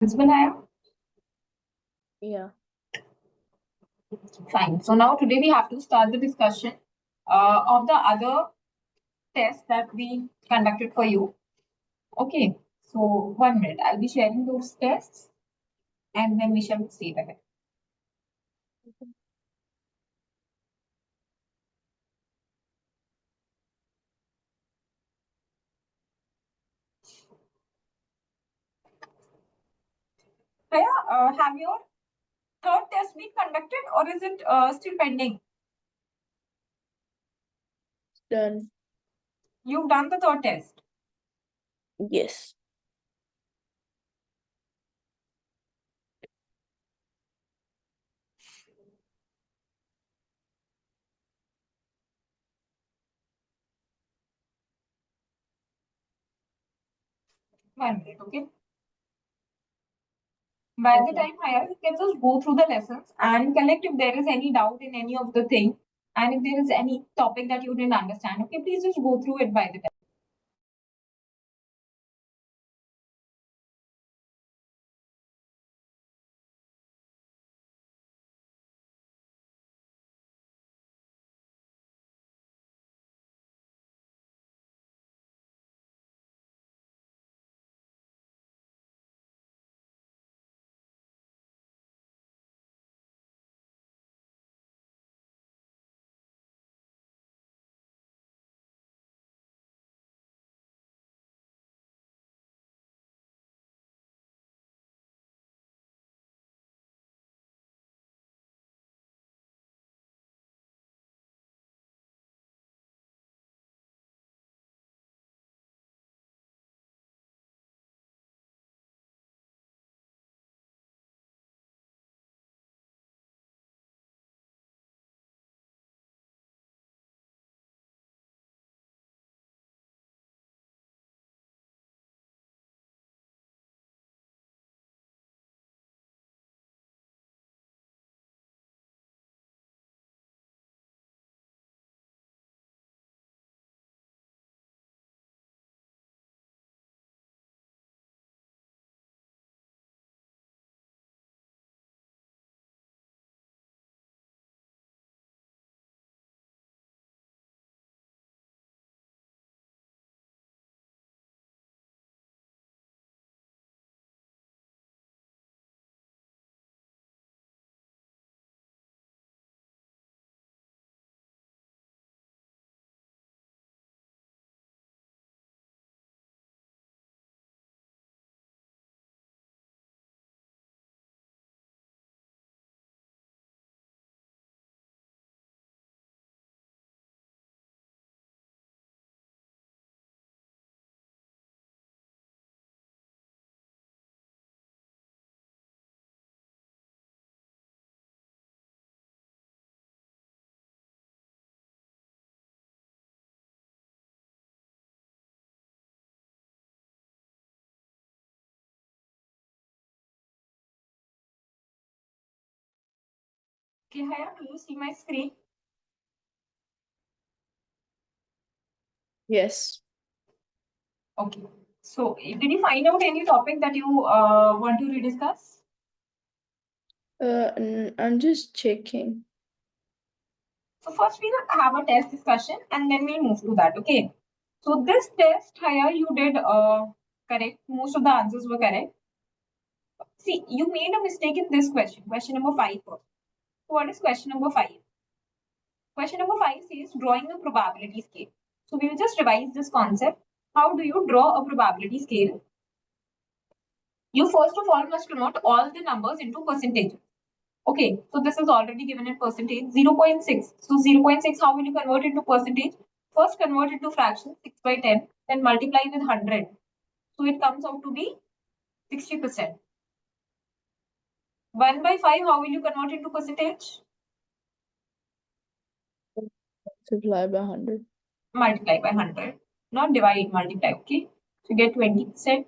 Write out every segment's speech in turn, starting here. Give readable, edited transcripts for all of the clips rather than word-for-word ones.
Visible, Hayah? Yeah. Fine. So now today we have to start the discussion of the other tests that we conducted for you. Okay. So 1 minute. I'll be sharing those tests and then we shall proceed ahead. Hayah, have your third test been conducted or is it still pending? Done. You've done the third test. Yes. One minute, okay? By the time Hayah, you can just go through the lessons and collect if there is any doubt in any of the thing and if there is any topic that you didn't understand. Okay, please just go through it by the time. Okay, Hayah, do you see my screen? Yes. Okay. So, did you find out any topic that you want to rediscuss? I'm just checking. So, first we'll have a test discussion and then we'll move to that. Okay. So, this test, Hayah, you did correct. Most of the answers were correct. See, you made a mistake in this question, question number 5 first. So, what is question number 5? Question number 5 says drawing a probability scale. So, we will just revise this concept. How do you draw a probability scale? You first of all must convert all the numbers into percentages. Okay, so this is already given in percentage 0.6. So 0.6, how will you convert it to percentage? First convert it to fraction 6 by 10, then multiply with 100. So it comes out to be 60%. 1 by 5, how will you convert it to percentage? Multiply by 100. Multiply by 100. Not divide, multiply, okay? So you get 20%.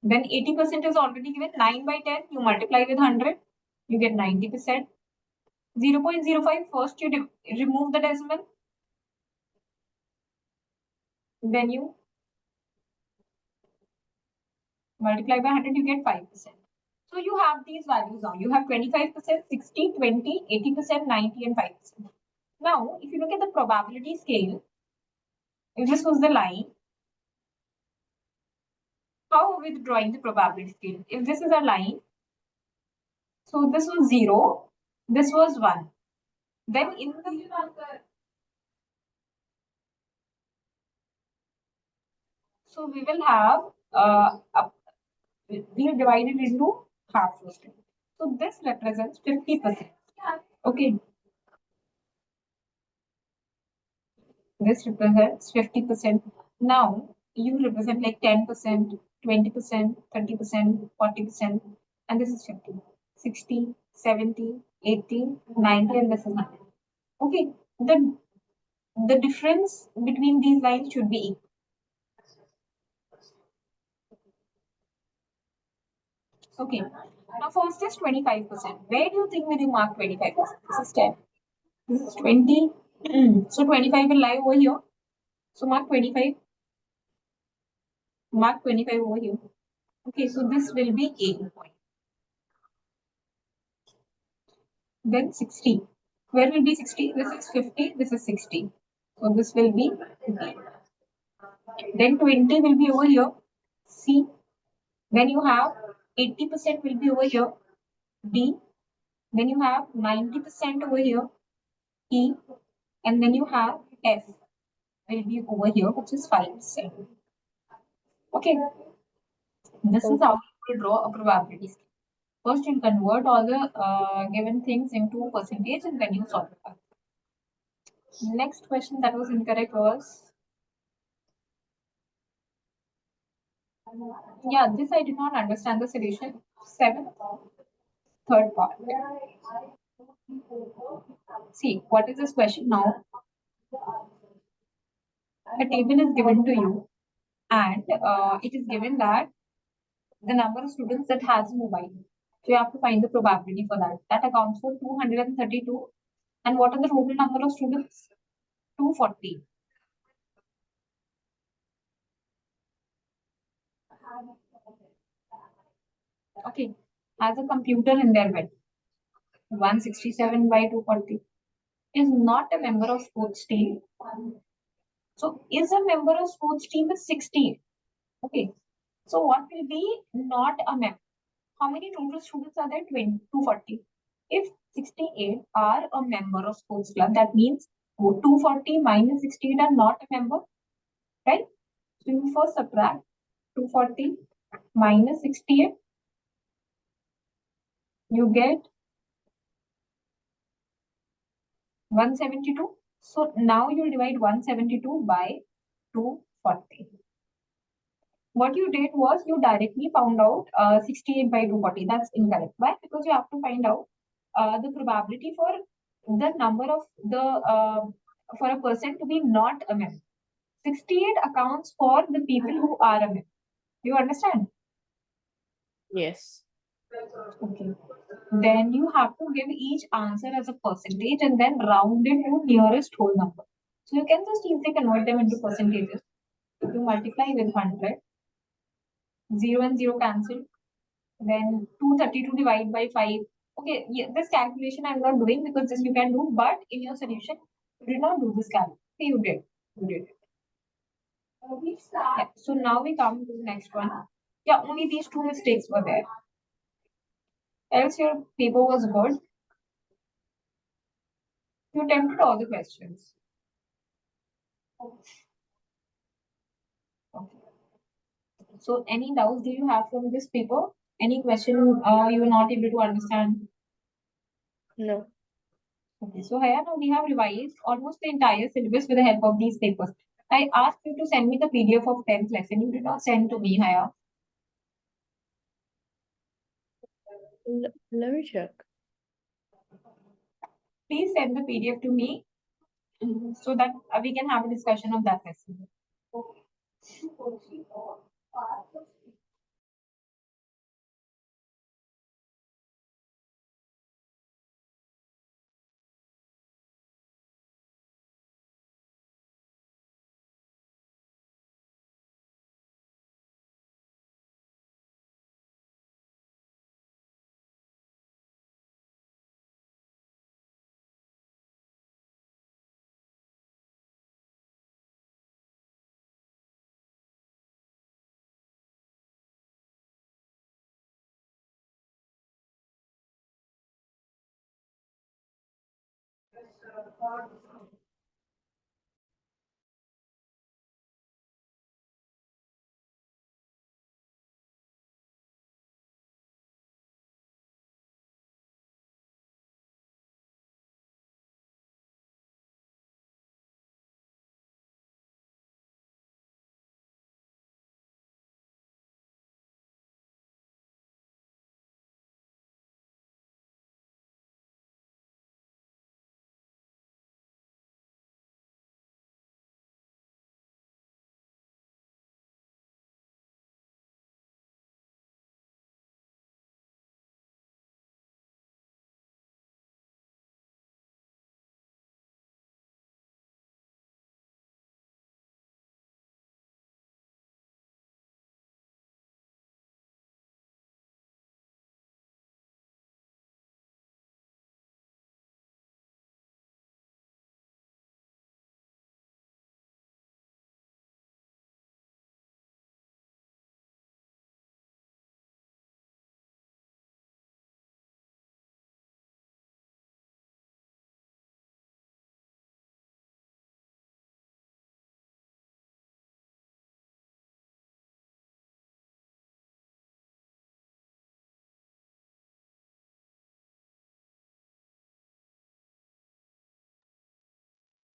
Then 80% is already given. 9 by 10, you multiply with 100. You get 90%. 0.05, first you remove the decimal. Then you Multiply by 100, you get 5%. So you have these values now. You have 25%, 60, 20, 80%, 90, and 5%. Now, if you look at the probability scale, if this was the line, how are we drawing the probability scale? If this is a line, so this was 0, this was 1. Then in the so we will have we divide it into half first. So this represents 50%. Okay, this represents 50%. Now you represent like 10%, 20%, 30%, 40%, and this is 50, 60, 70, 80, 90, and this is 100. Okay, the difference between these lines should be equal. Okay, now first is 25%. Where do you think we mark 25%? This is 10. This is 20. So 25 will lie over here. So mark 25. Mark 25 over here. Okay, so this will be A point. Then 60. Where will be 60? This is 50. This is 60. So this will be B. Then 20 will be over here. C. Then you have 80% will be over here. D. Then you have 90% over here. E. And then you have F will be over here, which is 5%. Okay, this is how you will draw a probability scale. First, you convert all the given things into percentage and then you solve it. Next question that was incorrect was, yeah, this I did not understand the solution. 7th, third part. See, what is this question now? A table is given to you and it is given that the number of students that has a mobile. So you have to find the probability for that. That accounts for 232. And what are the total number of students? 240. Okay, has a computer in their bed. 167 by 240 is not a member of sports team. So is a member of sports team is 60. Okay. So what will be not a member? How many total students are there? 20, 240. If 68 are a member of sports club, that means 240 minus 68 are not a member, right? So you first subtract 240 minus 68. You get 172. So now you divide 172 by 240. What you did was you directly found out 68 by 240. That's incorrect. Why? Because you have to find out the probability for the number of the for a person to be not a member. 68 accounts for the people who are a member. You understand? Yes. Okay. Then you have to give each answer as a percentage and then round it to nearest whole number. So you can just easily convert them into percentages. If you multiply with 100, 0 and 0 cancel. Then 232 divided by 5. Okay, yeah, this calculation I'm not doing because this you can do, but in your solution, you did not do this calculation. Okay, you did. You did. Yeah, so now we come to the next one. Yeah, only these two mistakes were there. Else your paper was good. You attempted all the questions. Okay. So any doubts do you have from this paper? Any question you were not able to understand? No. Okay, so Hayah, now we have revised almost the entire syllabus with the help of these papers. I asked you to send me the PDF of 10th lesson. You did not send to me, Hayah. Let me check. Please send the PDF to me so that we can have a discussion of that lesson.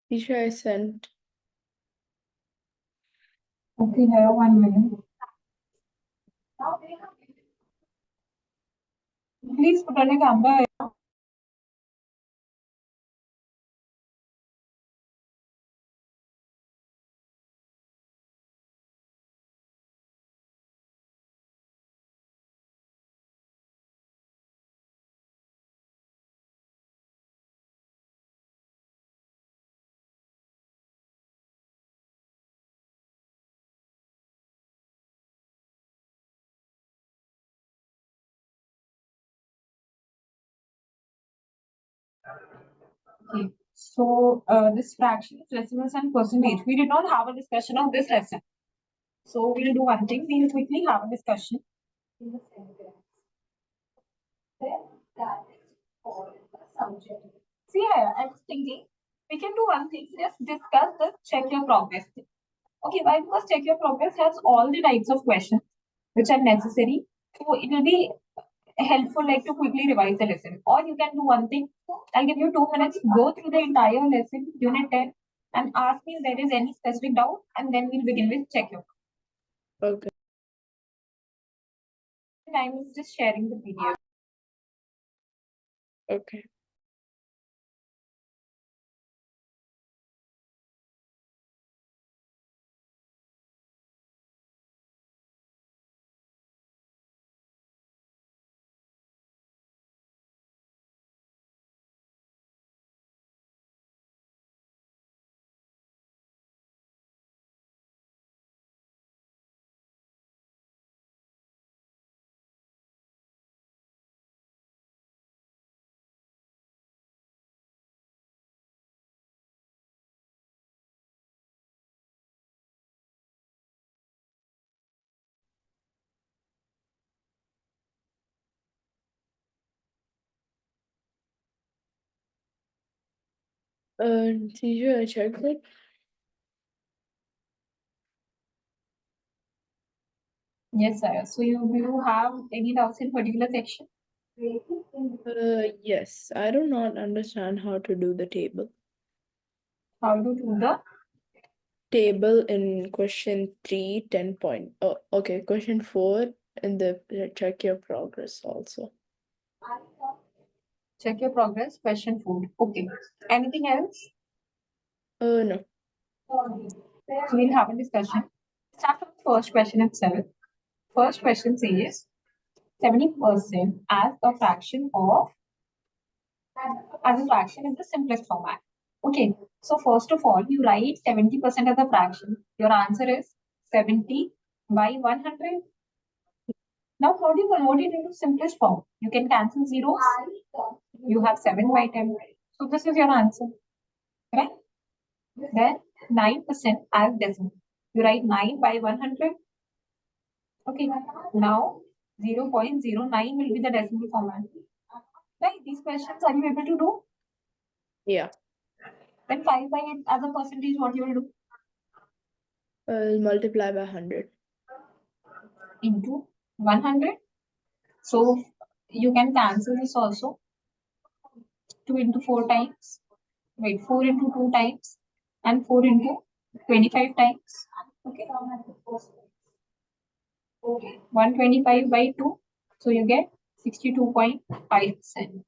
Teacher, I sent. Okay, Hayah, 1 minute. Please put on a camera. Okay. So this fraction, decimals and percentage. We did not have a discussion of this lesson. So we'll do one thing. We'll quickly have a discussion. See, I was thinking we can do one thing. Just discuss this. Check your progress. Okay, why? Because check your progress has all the types of questions which are necessary. So it will be helpful like to quickly revise the lesson. Or you can do one thing. I'll give you 2 minutes. Go through the entire lesson, unit 10, and ask me if there is any specific doubt, and then we'll begin with check your. Okay. Time is just sharing the PDF. Okay. Teacher, I checked it. Yes, sir. So you have any doubts in particular section? Yes, I do not understand how to do the table. How to do the Table in question 3, 10 point. Oh, okay. Question 4 in the check your progress also. check your progress question food. Okay. Anything else? No. We'll have a discussion. Start from the first question itself. First question says 70% as a fraction is the simplest format. Okay, so first of all, you write 70% as a fraction. Your answer is 70 by 100. Now, how do you convert it into simplest form? You can cancel zeros. You have 7 by 10. So this is your answer, right? Then 9% as decimal. You write 9 by 100. Okay, now 0.09 will be the decimal format. Right, these questions are you able to do? Yeah. Then 5 by 8 as a percentage, what you will do? I'll multiply by 100. Into 100. So you can cancel this also. 2 into 4 times. Wait, 4 into 2 times. And 4 into 25 times. Okay. 125 by 2. So you get 62.5%.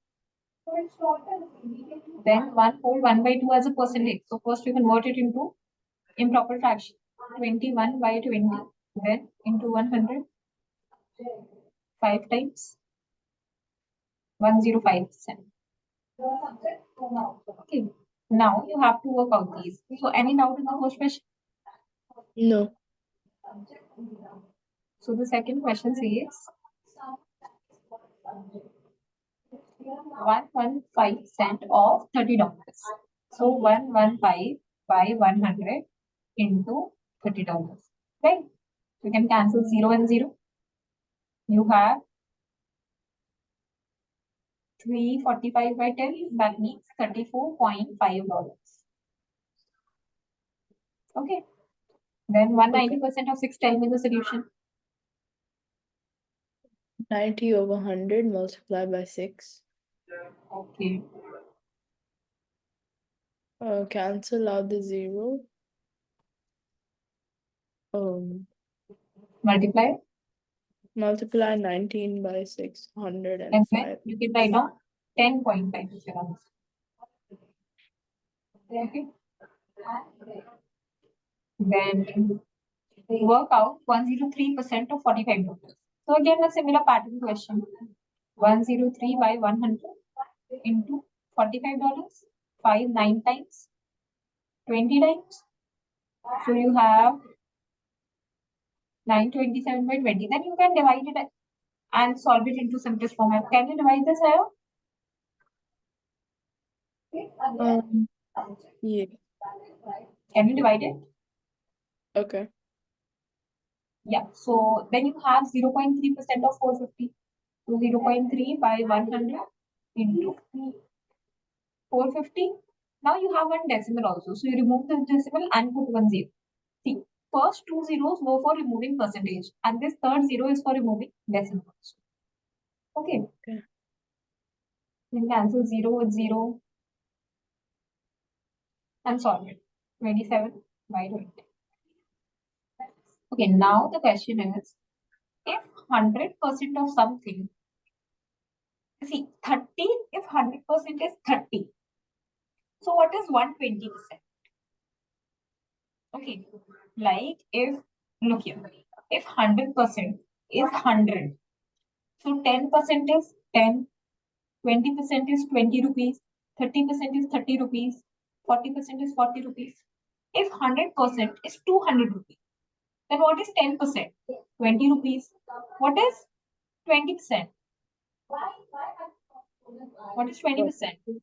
Then 1 whole 1 by 2 as a percentage. So first you convert it into improper fraction. 21 by 20. Then into 100. 5 times. 105%. Okay. Now you have to work out these. So any doubt in the first question? No. So the second question says 115 cent of $30. So 115 by 100 into $30. Right? You can cancel 0 and 0. You have 345 by 10. That means $34.5. Okay. Then 190% of 6. Tell me the solution. 90 over 100 multiplied by 6. Okay. Cancel out the 0. Multiply. Multiply 19 by 6, And then 105. you can write down 10.5 is your answer. Okay. Then work out 103% of $45. So again, a similar pattern question. 103 by 100 into $45. 5 9 times. 20 times. So you have 927 by 20. Then you can divide it and solve it into simplest format. Can you divide this out? Yeah. Can you divide it? Okay. Yeah. So then you have 0.3% of 450. So 0.3 by 100 into 450. Now you have one decimal also. So you remove this decimal and put 1 0. See, first 2 zeros were for removing percentage, and this third 0 is for removing decimal. Okay. Okay. Then cancel 0 with 0 and solve it. 27 by 20. Okay, now the question is, if 100% of something, see 30, if 100% is 30, so what is 120%? Okay, like if, look here, if 100% is 100, so 10% is 10, 20% is 20 rupees, 30% is 30 rupees, 40% is 40 rupees. If 100% is 200 rupees, then what is 10%? 20 rupees. What is 20%? What is 20%?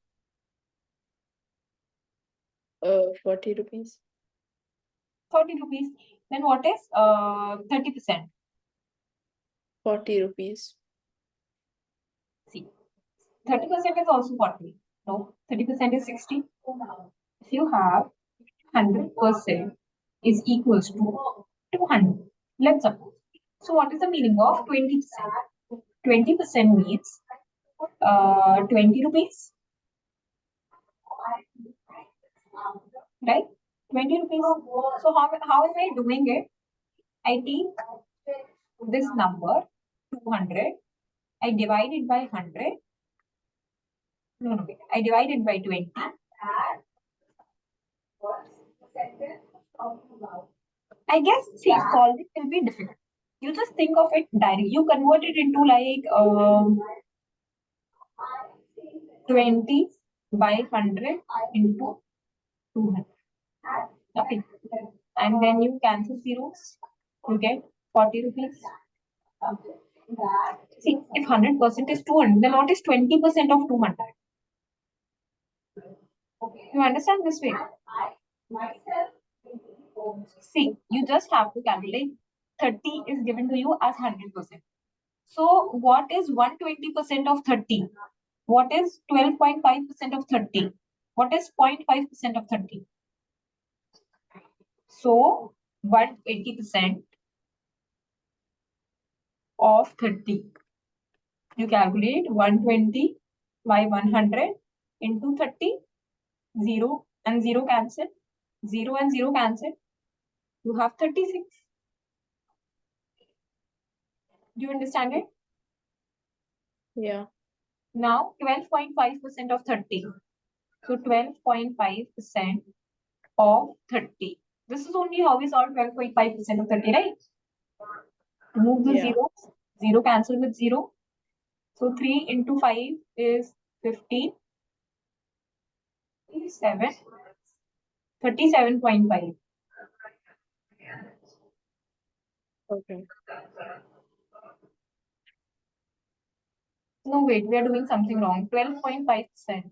40 rupees. 40 rupees. Then what is 30%? 40 rupees. See, 30% is also 40. No, 30% is 60. If you have 100% is equals to 200. Let's suppose. So what is the meaning of 20%? 20% means 20 rupees, right? 20 rupees. So how am I doing it? I take this number 200. I divide it by 100. No, I divide it by 20. I guess, see, solving will be difficult. You just think of it directly. You convert it into like 20 by 100 into 200. Okay. And then you cancel zeros. You get 40 rupees. See, if 100% is 200, then what is 20% of 200? You understand this way? See, you just have to calculate 30 is given to you as 100%. So what is 120% of 30? What is 12.5% of 30? What is 0.5% of 30? So 180% of 30. You calculate 120 by 100 into 30. 0 and 0 cancel. 0 and 0 cancel. You have 36. Do you understand it? Yeah. Now 12.5% of 30. So 12.5% of 30. This is only how we solve 12.5% of 30, right? Remove the Yeah. zeros. 0 cancel with 0. So 3 into 5 is 15. 37.5. Okay. No, wait, we are doing something wrong. 12.5%.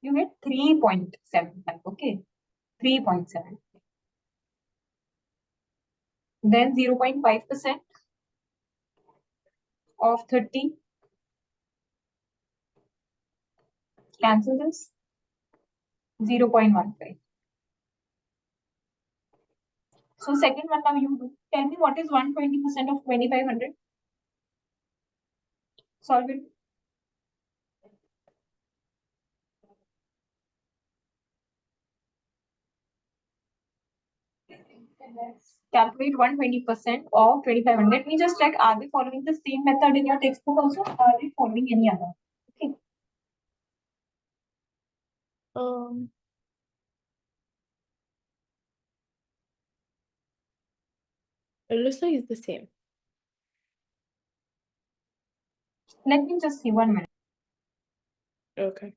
You get 3.75. Okay, 3.7. Then 0.5% of 30. Cancel this. 0.15. So second one now you do. Tell me what is 120% of 2500? Solve it. Calculate 120% of 2500. Let me just check, are they following the same method in your textbook also? Or are they following any other? Okay. It looks like it's the same. Let me just see 1 minute. Okay.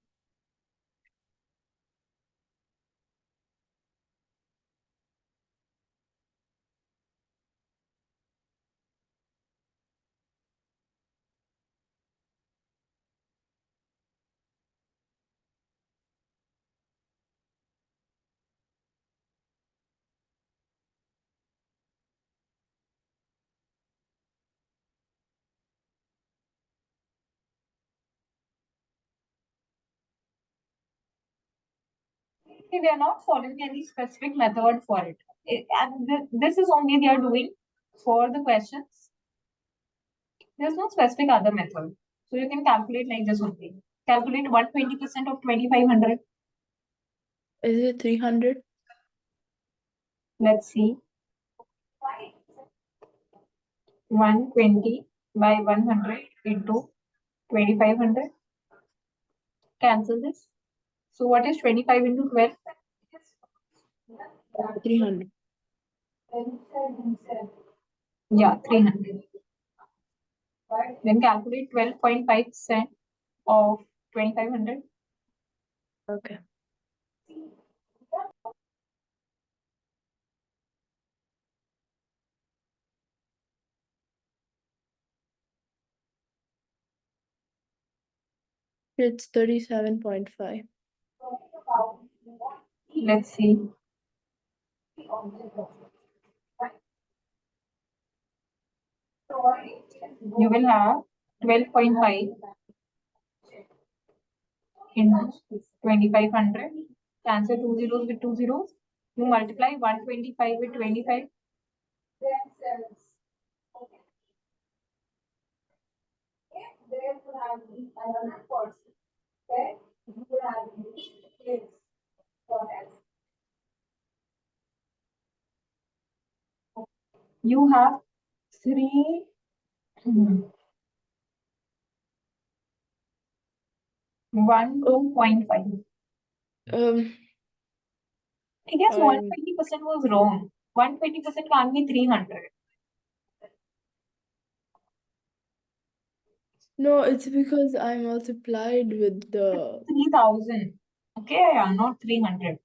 Okay, they are not following any specific method for it. And this is only they are doing for the questions. There's no specific other method. So you can calculate like this only. Calculate 120% of 2500. Is it 300? Let's see. 120 by 100 into 2500. Cancel this. So what is 25 into 12? 300. Yeah, 300. Then calculate 12.5% of 2500. Okay. It's 37.5. Let's see. You will have 12.5 into 2500. Cancel two zeros with two zeros. You multiply 125 with 25. You have 3. 2.5. I guess 120% was wrong. 120% can't be 300. No, it's because I multiplied with the 3000. Okay, yeah, not 300.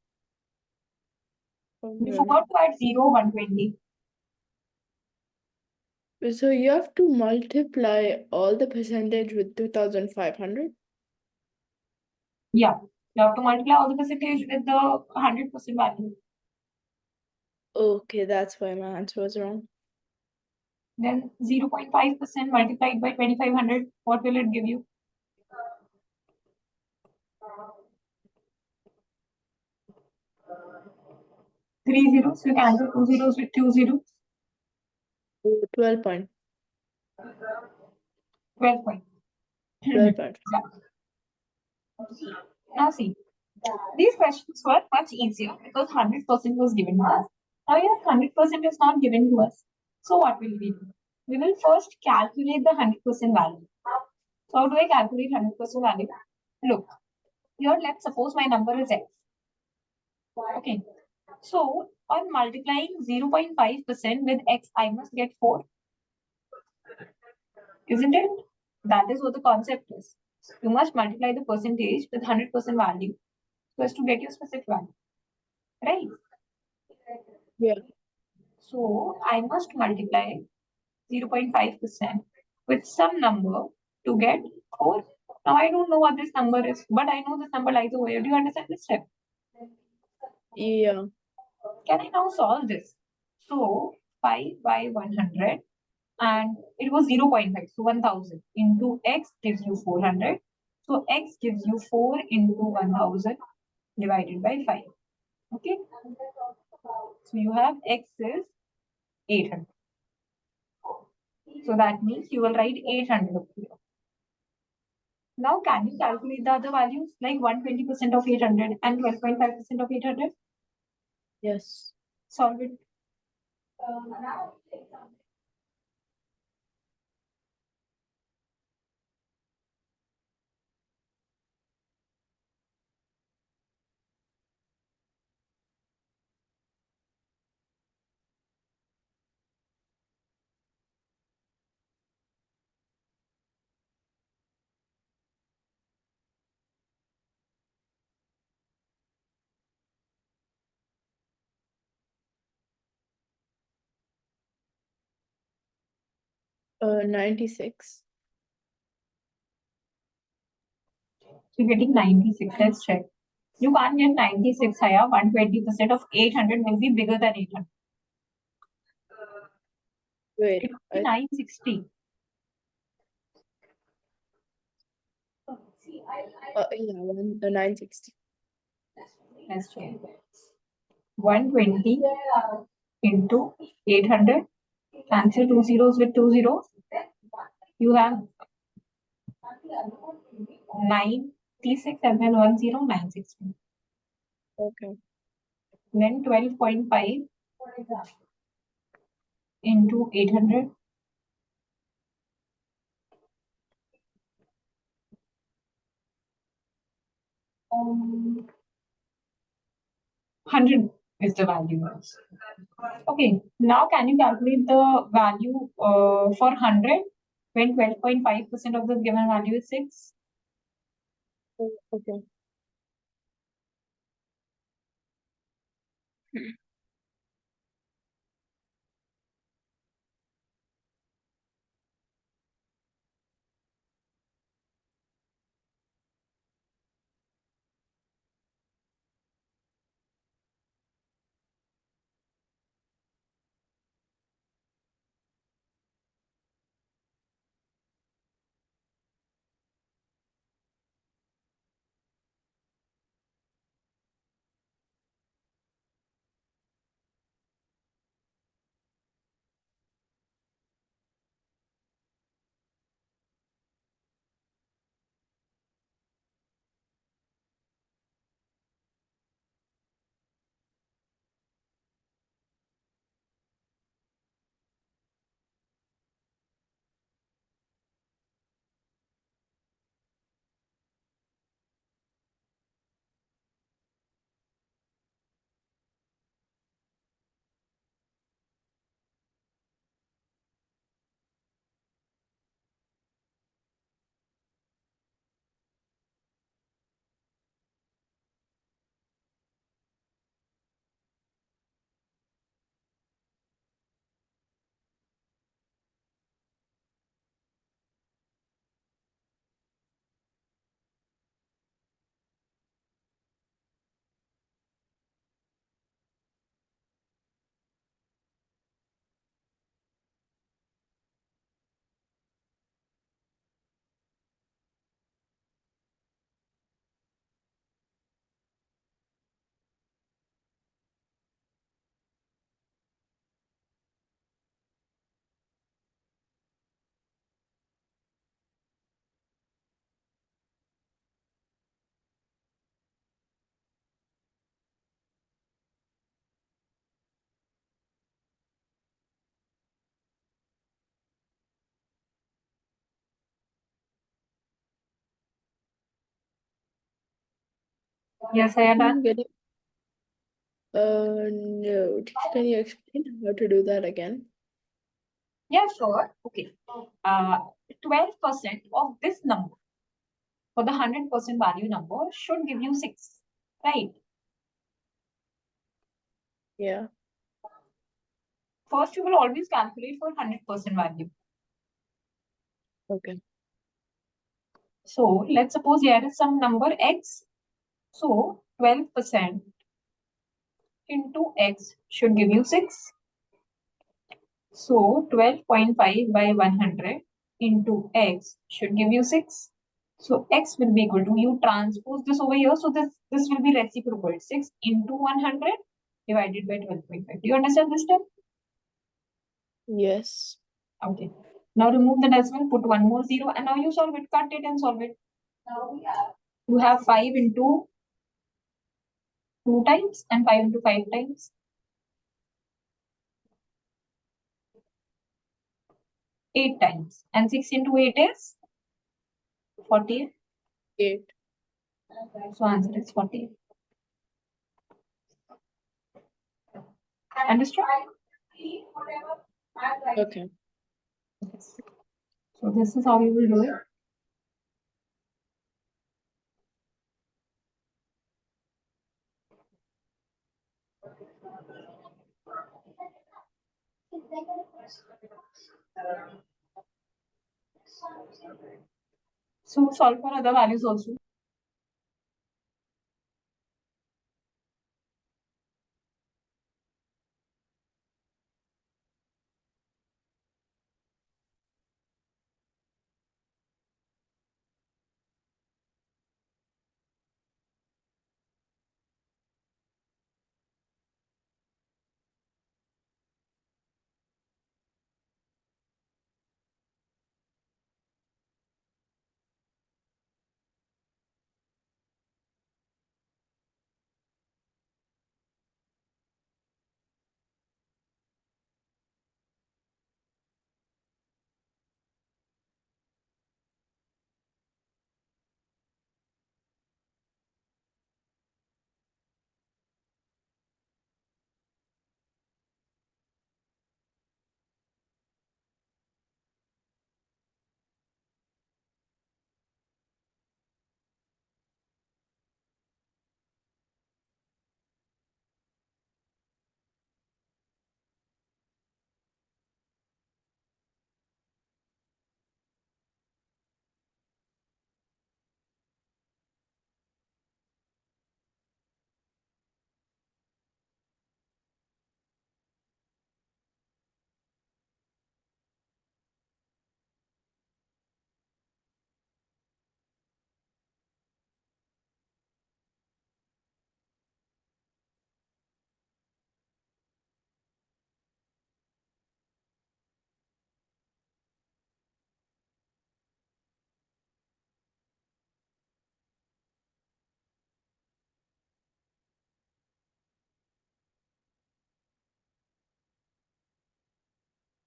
You Okay. forgot to add 0, 120. So you have to multiply all the percentage with 2500? Yeah, you have to multiply all the percentage with the 100% value. Okay, that's why my answer was wrong. Then 0.5% multiplied by 2500, what will it give you? 3 zeros. You cancel 2 zeros with 2 zeros. 12 point. 12 point. 12 point. Yeah. Now see, these questions were much easier because 100% was given to us. Now yes, 100% is not given to us. So what will we do? We will first calculate the 100% value. So how do I calculate 100% value? Look, here let's suppose my number is x. Okay. So on multiplying 0.5% with x, I must get 4. Isn't it? That is what the concept is. You must multiply the percentage with 100% value so as to get your specific value. Right? Yeah. So I must multiply 0.5% with some number to get 4. Now I don't know what this number is, but I know this number lies over here. Do you understand this step? Yeah. Can I now solve this? So 5 by 100 and it was 0.5, so 1000 into x gives you 400. So x gives you 4 into 1000 divided by 5. Okay, so you have x is 800. So that means you will write 800 over here. Now, can you calculate the other values like 120% of 800 and 12.5% of 800? Yes. Solve it. 96. You're getting 96. Let's check. You can't get 96 higher. 120% of 800 will be bigger than 800. Wait, It will be 960. yeah, 960. Let's check. 120 into 800. Cancel 2 zeros with 2 zeros. You have 96 and then 10, 960. Okay. Then 12.5 into 800. 100 is the value. Okay, now can you calculate the value for 100 when 12.5% of the given value is 6? Okay. Yes, I am done. Can you, no. Can you explain how to do that again? Yeah, sure. Okay. 12% of this number for the 100% value number should give you 6, right? Yeah. First, you will always calculate for 100% value. Okay. So let's suppose here is some number x. So 12% into x should give you 6. So 12.5 by 100 into x should give you 6. So x will be equal to, you transpose this over here. So this will be reciprocal. 6 into 100 divided by 12.5. Do you understand this step? Yes. Okay. Now remove the decimal, put one more zero, and now you solve it. Cut it and solve it. You have 5 into 2 times and 5 into 5 times. 8 times. And 6 into 8 is 48. 8. So answer is 48. Understood? Okay. Yes. So this is how you will do it. So solve for other values also.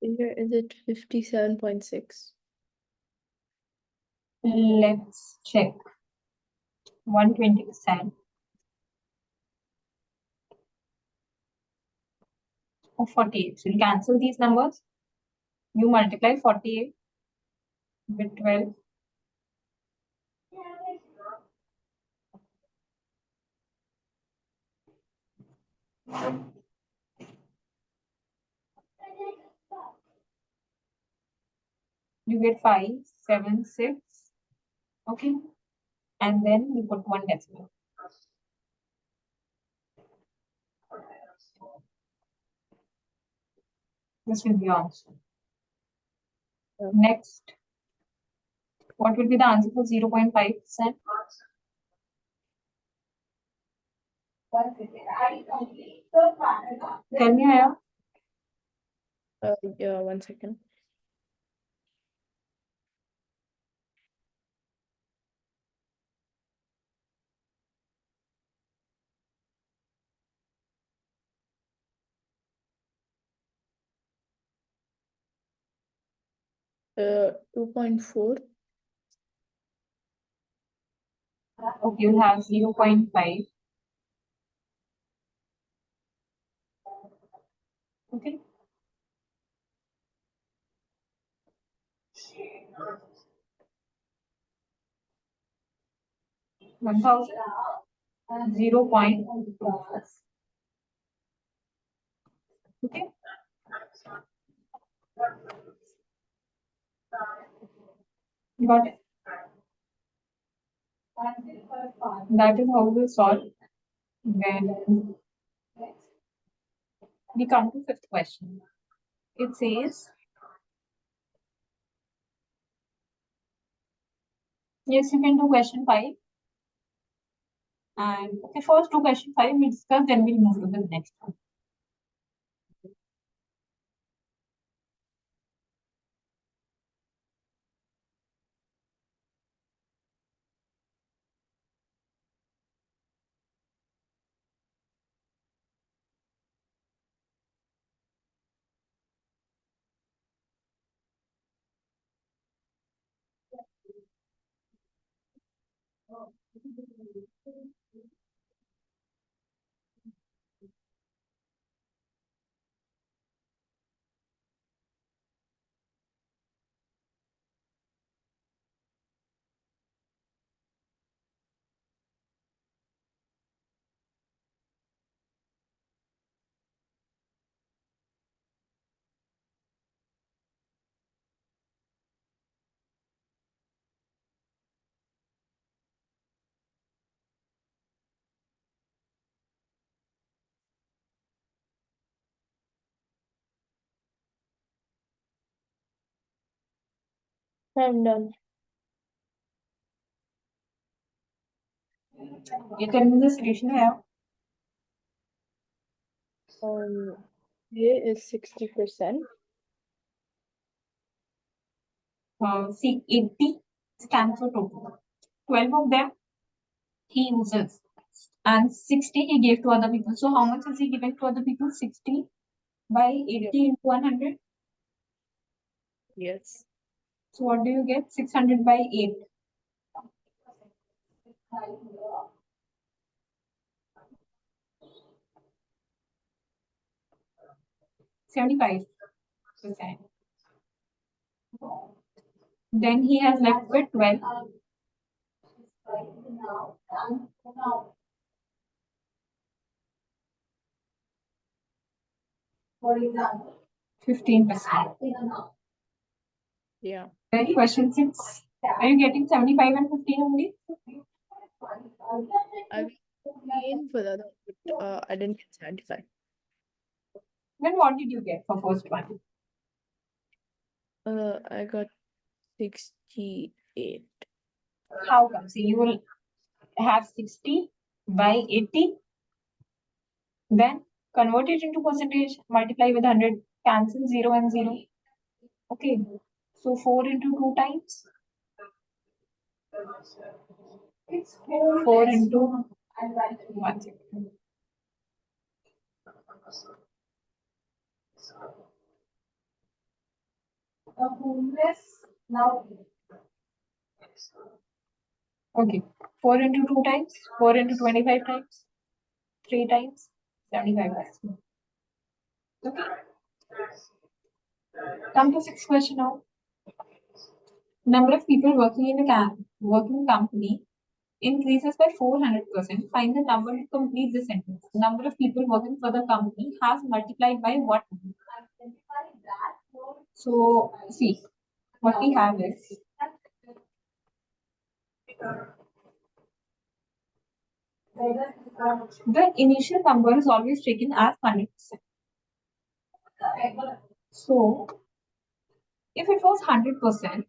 Here is it 57.6? Let's check. 120% of 48. So you cancel these numbers. You multiply 48 with 12. You get 5, 7, 6. Okay. And then you put one decimal. This will be your answer. Yeah. Next, what will be the answer for 0.5%? Tell me, Hayah. Yeah, 1 second. 2.4. Okay, you have 0.5. Okay. 1000. 0.2. Okay. Got it. That is how we solve when we come to fifth question. It says, yes, you can do question 5. And okay, first do question 5, we discuss, then we'll move to the next one. I'm done. You tell me the solution here. A is 60%. See, 80 stands for total. 12 of them he uses, and 60 he gave to other people. So how much is he giving to other people? 60 by 80 Yep. into 100. Yes. So what do you get? 600 by 8. 75%. Then he has left with 12. 15%. Yeah. Then question 6. Are you getting 75 and 15 only? I was in for the other, but I didn't get 75. Then what did you get for first one? I got 68. How come? See, you will have 60 by 80, then convert it into percentage, multiply with 100, cancel 0 and 0. Okay, so 4 into 2 times. 4 into 1 second. Okay, 4 into 2 times, 4 into 25 times, 3 times, 75 times. Okay, come to sixth question now. Number of people working in the working company increases by 400%. Find the number to complete the sentence. Number of people working for the company has multiplied by what? So, see, what we have is the initial number is always taken as 100%. So, if it was 100%,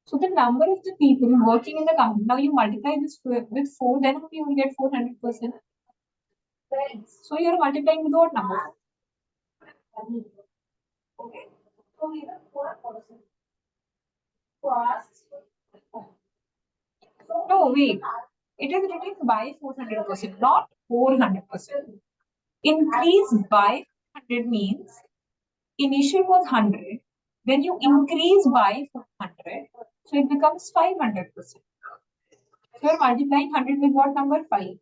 so the number of the people working in the company, now you multiply this with 4, then only you will get 400%. So, you are multiplying with what number? No, wait. It is written by 400%, not 400%. Increase by 100 means initial was 100, then you increase by 400, so it becomes 500%. So you're multiplying 100 with what number? 5.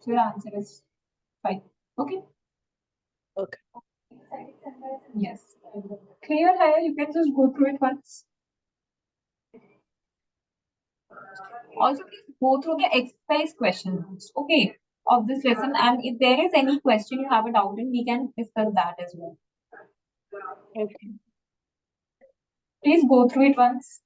So your answer is 5. Okay? Okay. Yes. Clear, Hayah? You can just go through it once. Also, please go through the exercise questions, okay, of this lesson. And if there is any question you have a doubt in, we can discuss that as well. Okay. Please go through it once.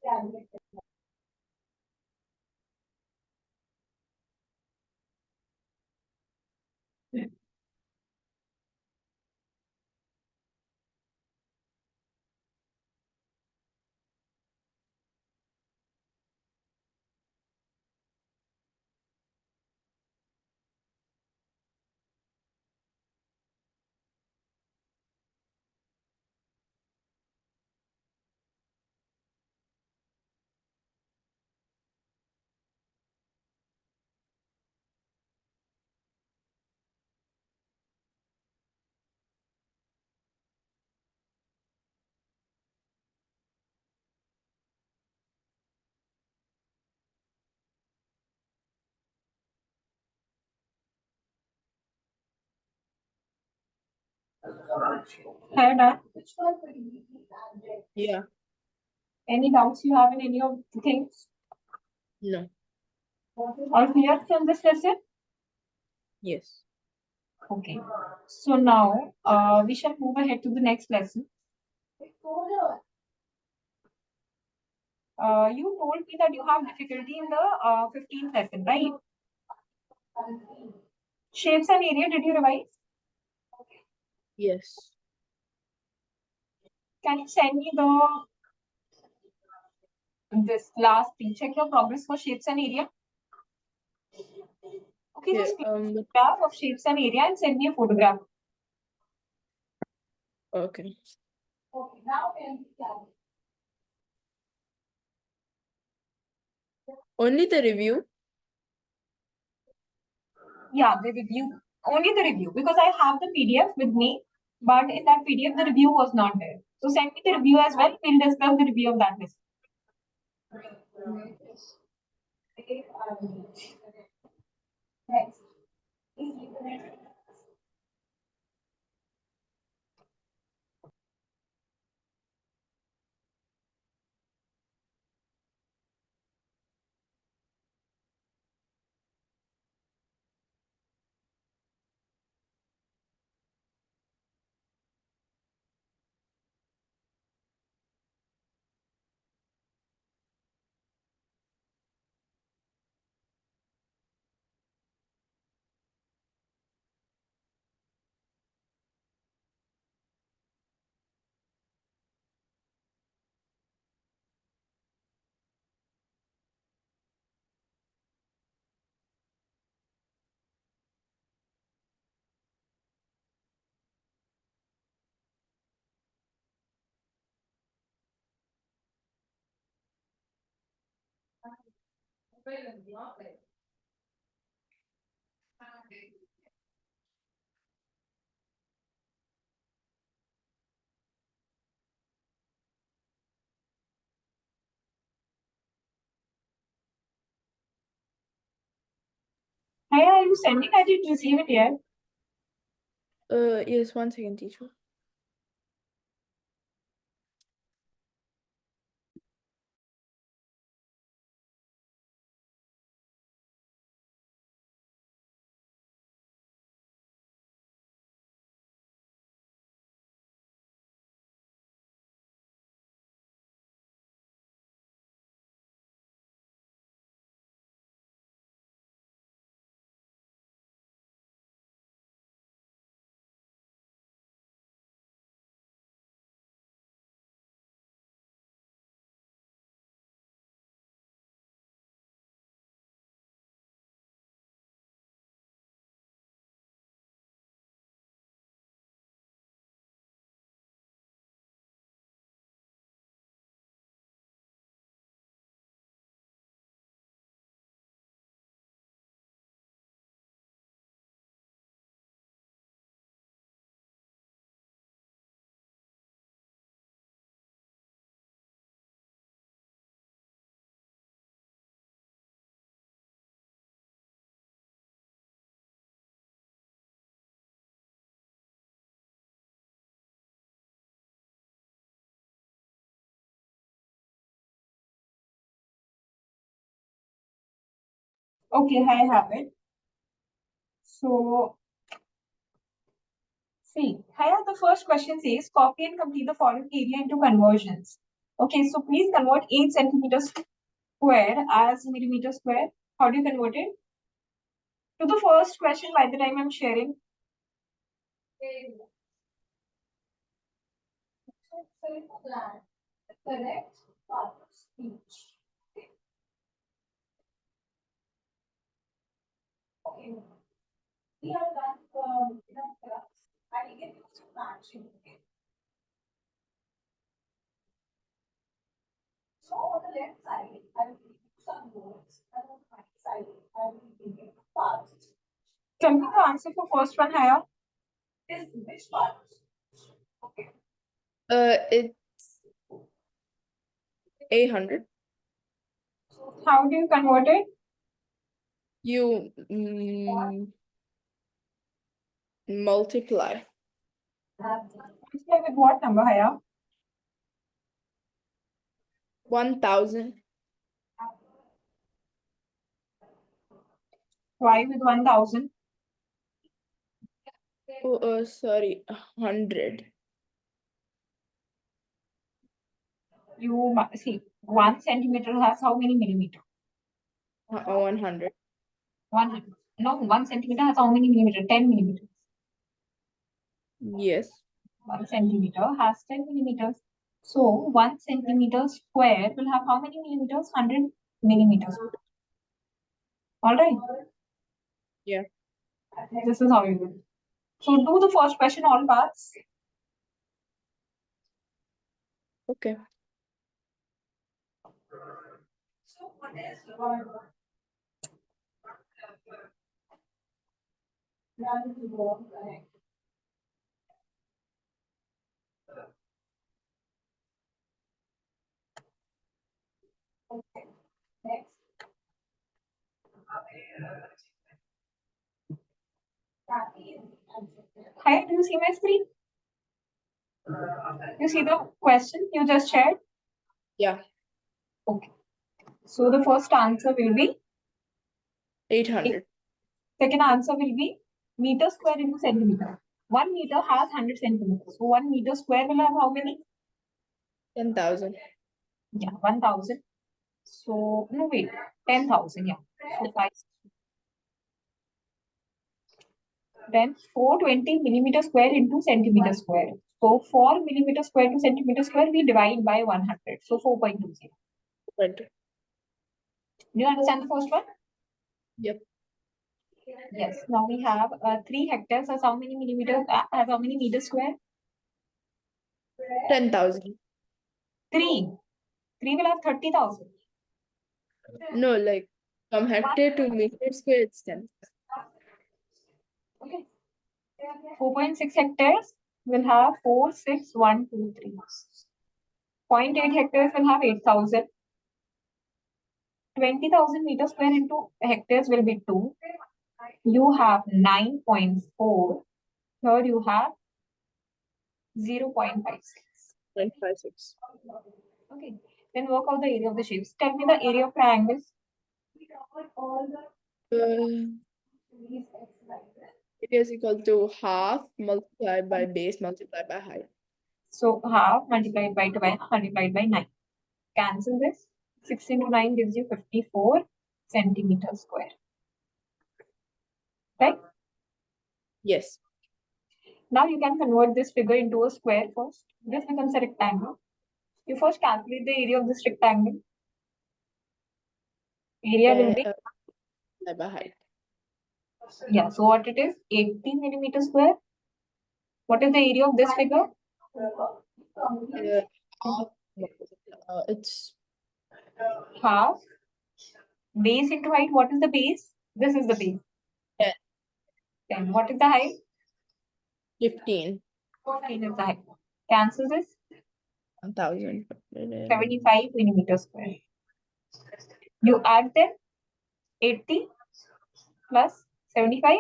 Hayah, done? Yeah. Any doubts you have in any of the things? No. All clear from this lesson? Yes. Okay. So now we shall move ahead to the next lesson. You told me that you have difficulty in the 15th lesson, right? Shapes and area, did you revise? Yes. Can you send me the this last thing? Check your progress for shapes and area. Okay, Yeah. just click graph of shapes and area and send me a photograph. Okay. Okay, now Only the review? yeah, the review. Only the review because I have the PDF with me, but in that PDF the review was not there. So send me the review as well. We'll discuss the review of that list. Next. Hey, are you sending? I didn't receive it yet. Yes, 1 second, teacher. Okay, I have it. So, see, Hayah, the first question says copy and complete the following area into conversions. Okay, so please convert 8 centimeters square as millimeter square. How do you convert it? To the first question, by the time I'm sharing. Correct part of speech. Okay. We have done I will get used to matching. So on the left side, I will give you some words, and on the right side, I will give you parts. Tell me the answer for first one, Hayah. Is which part? Okay. It's 800. How do you convert it? You multiply Multiply with what number, Hayah? 1000. Why with 1000? Oh, sorry, 100. You see, 1 centimeter has how many millimeter? 100. 100. No, 1 centimeter has how many millimeter? 10 millimeters. Yes. 1 centimeter has 10 millimeters. So 1 centimeter square will have how many millimeters? 100 millimeters. All right. Yeah. This is how you do. So do the first question all parts. Okay. So what is okay. Next. Hi, do you see my screen? You see the question you just shared? Yeah. Okay. So the first answer will be 800. second answer will be meter square into centimeter. 1 meter has 100 centimeters. So 1 meter square will have how many? 10,000. Yeah, 1000. So, no, wait, 10,000. Yeah. So, then 420 millimeter square into centimeter square. So, 4 millimeter square to centimeter square, we divide by 100. So, 4.20. 20. Do you understand the first one? Yep. Yes. Now we have 3 hectares as how many millimeters, as how many meters square? 10,000. 3. 3 will have 30,000. No, like from hectare to meter square, it's 10. Okay. 4.6 hectares will have 4, 6, 1, 2, 3. 0.8 hectares will have 8,000. 20,000 meters square into hectares will be 2. You have 9.4. Here you have 0.56. 0.56. Okay. Then work out the area of the shapes. Tell me the area of triangles. It is equal to half multiplied by base multiplied by height. So half multiplied by 12 multiplied by 9. Cancel this. 6 into 9 gives you 54 centimeters square. Right? Yes. Now you can convert this figure into a square first. This becomes a rectangle. You first calculate the area of this rectangle. Area will be, By height. yeah, so what it is? 80 millimeter square. What is the area of this figure? Half, it's Half. Base into height. What is the base? This is the base. 10. 10. What is the height? 15. 14 is the height. Cancel this. 1,000. 75 millimeter square. You add them. 80 plus 75.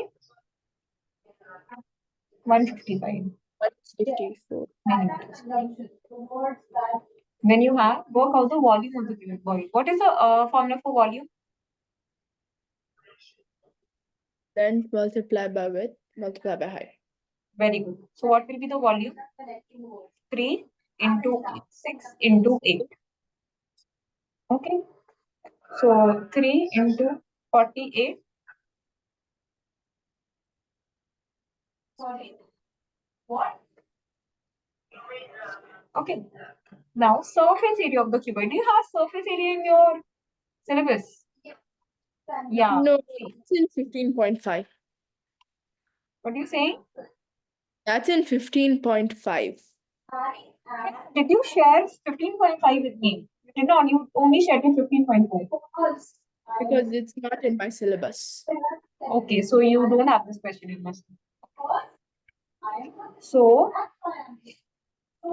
155 54. millimeters. Then you have work out the volume of the void. What is the formula for volume? Length multiplied by width multiplied by height. Very good. So what will be the volume? 3 into 6 into 8. Okay. So 3 into 48. Sorry. What? Okay. Now surface area of the cuboid. Do you have surface area in your syllabus? Yeah. No, See, it's in 15.5. what do you say? That's in 15.5. Did you share 15.5 with me? You did not. You only shared me 15.5. Because it's not in my syllabus. Okay, so you don't have this question in must. So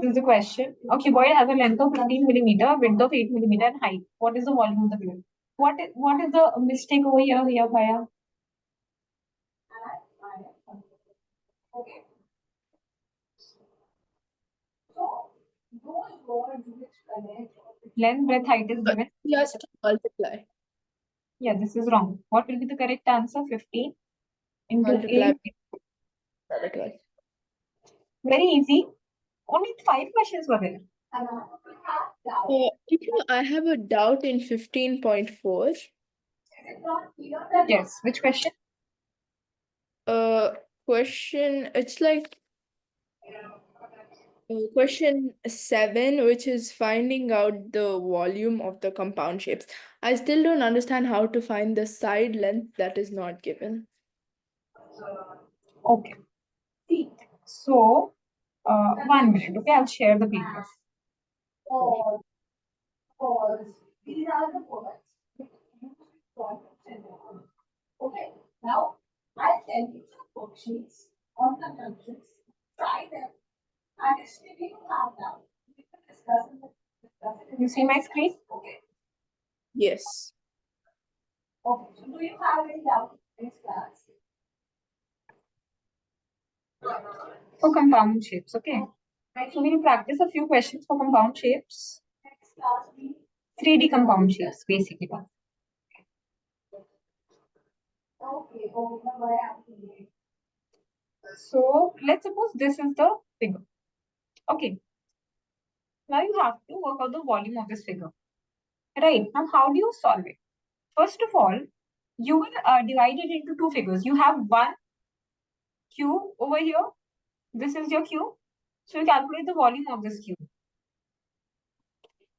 this is the question. A cuboid has a length of 15 millimeter, width of 8 millimeter, and height. What is the volume of the cuboid? What is the mistake over here, Hayah? Okay. So those words which connect length, breadth, height is given. Yes, to multiply. Yeah, this is wrong. What will be the correct answer? 15 into Multiply 8. by 12. Very easy. Only 5 questions were there. I have a doubt in 15.4. Yes. Which question? Question, it's like question 7, which is finding out the volume of the compound shapes. I still don't understand how to find the side length that is not given. Okay. So, 1 minute. Okay, I'll share the PDF. These are the words which use concepts. Okay. Now, I'll tell you some worksheets on conjunctions. Try them. And if you have now, we can discuss it. You see my screen? Okay. Yes. Okay. So, do you have any doubt in this class? For compound shapes, okay. So we'll practice a few questions for compound shapes. 3D compound shapes, basically. So let's suppose this is the figure. Okay. Now you have to work out the volume of this figure. Right. Now, how do you solve it? First of all, you will divide it into 2 figures. You have one cube over here. This is your cube. So you calculate the volume of this cube.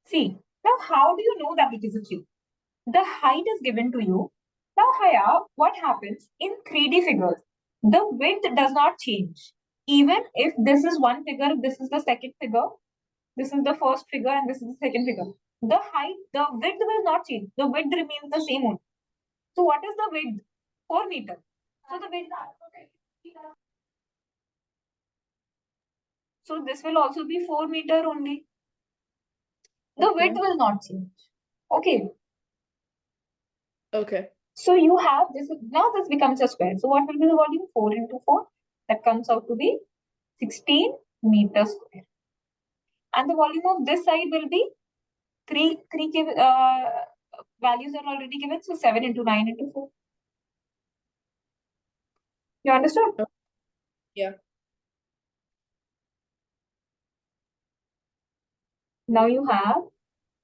See, now how do you know that it is a cube? The height is given to you. Now, Hayah, what happens in 3D figures? The width does not change. Even if this is one figure, this is the second figure, this is the first figure, and this is the second figure. The height, the width will not change. The width remains the same only. So, what is the width? 4 meters. So, the width. So, this will also be 4 meter only. The width will not change. Okay. Okay. So you have this, now this becomes a square. So what will be the volume? 4 into 4. That comes out to be 16 meters square. And the volume of this side will be three values are already given. So 7 into 9 into 4. You understood? Yeah. Now you have,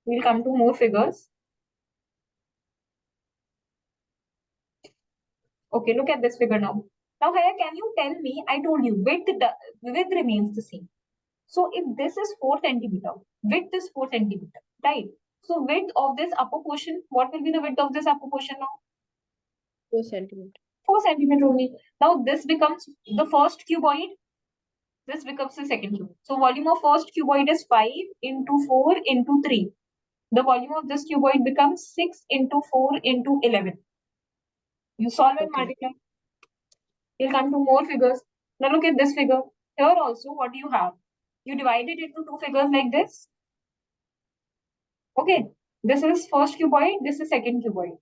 we'll come to more figures. Okay, look at this figure now. Now, Hayah, can you tell me, I told you, width remains the same. So if this is 4 centimeter, width is 4 centimeter, right? So width of this upper portion, what will be the width of this upper portion now? 4 centimeter. 4 centimeter only. Now this becomes the first cuboid. This becomes the second cuboid. So volume of first cuboid is 5 into 4 into 3. The volume of this cuboid becomes 6 into 4 into 11. You solve and multiply. You'll come to more figures. Now look at this figure. Here also, what do you have? You divide it into 2 figures like this. Okay, this is first cuboid, this is second cuboid.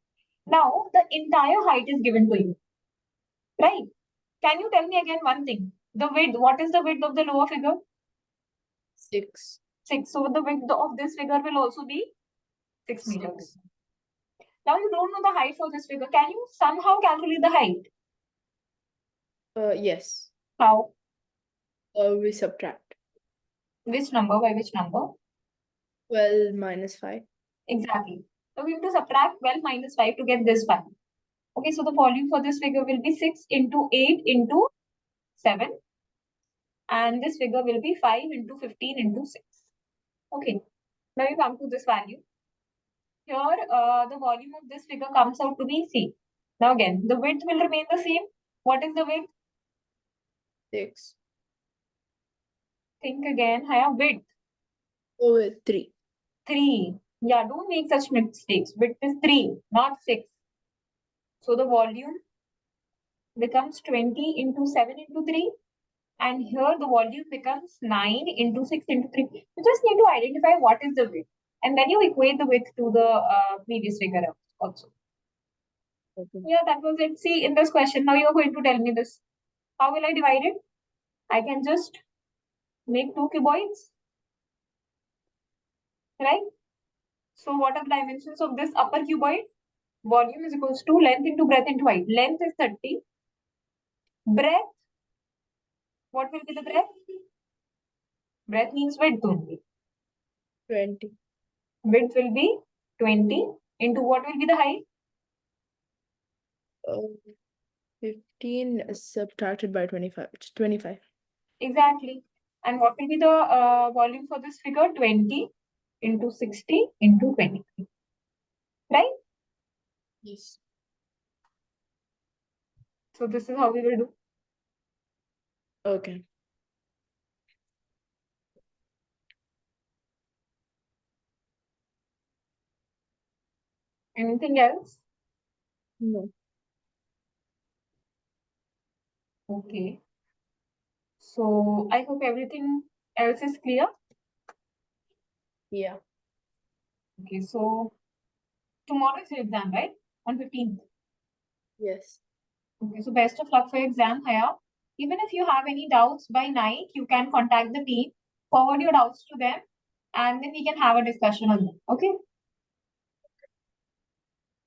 Now, the entire height is given to you, right? Can you tell me again one thing? The width, what is the width of the lower figure? 6. 6. So, the width of this figure will also be 6 meters. Now, you don't know the height for this figure. Can you somehow calculate the height? Yes. How? We subtract. Which number by which number? 12 minus 5. Exactly. So we have to subtract 12 minus 5 to get this value. Okay, so the volume for this figure will be 6 into 8 into 7. And this figure will be 5 into 15 into 6. Okay, now you come to this value. Here, the volume of this figure comes out to be C. Now again, the width will remain the same. What is the width? 6. Think again. Hayah, width. Oh, wait, 3. 3. Yeah, don't make such mistakes. Width is 3, not 6. So the volume becomes 20 into 7 into 3. And here the volume becomes 9 into 6 into 3. You just need to identify what is the width. And then you equate the width to the previous figure also. Okay. Yeah, that was it. See, in this question, now you're going to tell me this. How will I divide it? I can just make 2 cuboids, right? So what are the dimensions of this upper cuboid? Volume is equals to length into breadth into height. Length is 30. Breadth, what will be the breadth? Breadth means width only. 20. Width will be 20 into what will be the height? 15 subtracted by 25. It's 25. Exactly. And what will be the volume for this figure? 20 into 60 into 23. Right? Yes. So this is how we will do. Okay. Anything else? No. Okay. So I hope everything else is clear. Yeah. Okay, so tomorrow is your exam, right? On 15th. Yes. Okay, so best of luck for your exam, Hayah. Even if you have any doubts by night, you can contact the team, forward your doubts to them, and then we can have a discussion on them. Okay?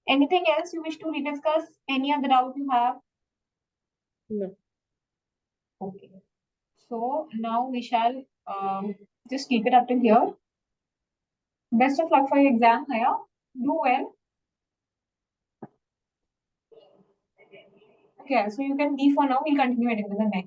Anything else you wish to rediscuss? Any other doubt you have? No. Okay. So now we shall just keep it up to here. Best of luck for your exam, Hayah. Do well. Okay, so you can leave for now. We'll continue it in the next.